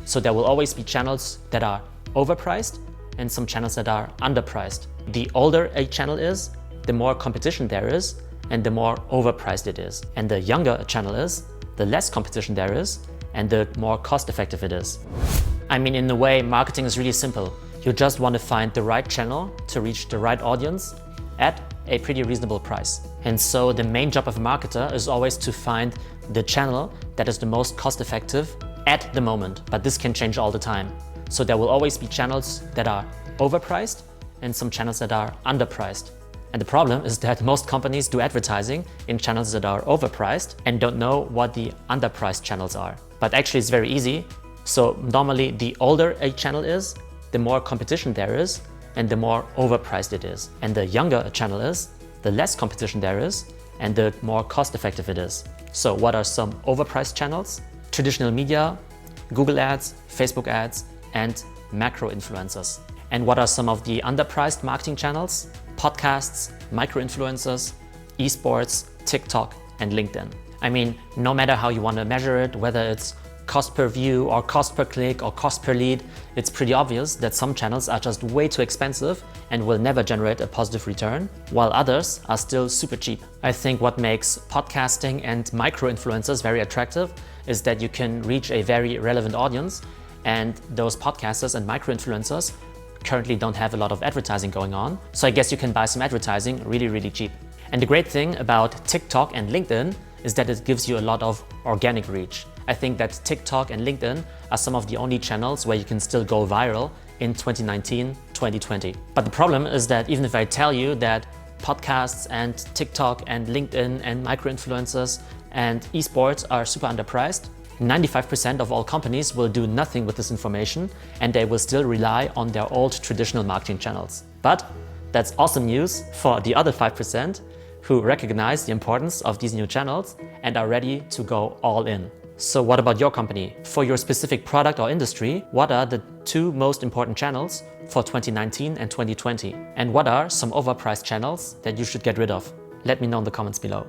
So there will always be channels that are overpriced and some channels that are underpriced. The older a channel is, the more competition there is, and the more overpriced it is. And the younger a channel is, the less competition there is, and the more cost-effective it is. I mean, in a way, marketing is really simple. You just want to find the right channel to reach the right audience at a pretty reasonable price. And so the main job of a marketer is always to find the channel that is the most cost-effective at the moment. But this can change all the time. So there will always be channels that are overpriced and some channels that are underpriced. And the problem is that most companies do advertising in channels that are overpriced and don't know what the underpriced channels are. But actually it's very easy. So normally the older a channel is, the more competition there is and the more overpriced it is. And the younger a channel is, the less competition there is and the more cost-effective it is. So what are some overpriced channels? Traditional media, Google ads, Facebook ads, and macro influencers. And what are some of the underpriced marketing channels? Podcasts, micro-influencers, esports, TikTok, and LinkedIn. I mean, no matter how you want to measure it, whether it's cost per view or cost per click or cost per lead, it's pretty obvious that some channels are just way too expensive and will never generate a positive return, while others are still super cheap. I think what makes podcasting and micro-influencers very attractive is that you can reach a very relevant audience, and those podcasters and micro-influencers currently don't have a lot of advertising going on. So I guess you can buy some advertising really, really cheap. And the great thing about TikTok and LinkedIn is that it gives you a lot of organic reach. I think that TikTok and LinkedIn are some of the only channels where you can still go viral in 2019, 2020. But the problem is that even if I tell you that podcasts and TikTok and LinkedIn and micro-influencers and esports are super underpriced, 95% of all companies will do nothing with this information and they will still rely on their old traditional marketing channels. But that's awesome news for the other 5% who recognize the importance of these new channels and are ready to go all in. So what about your company? For your specific product or industry, what are the 2 most important channels for 2019 and 2020? And what are some overpriced channels that you should get rid of? Let me know in the comments below.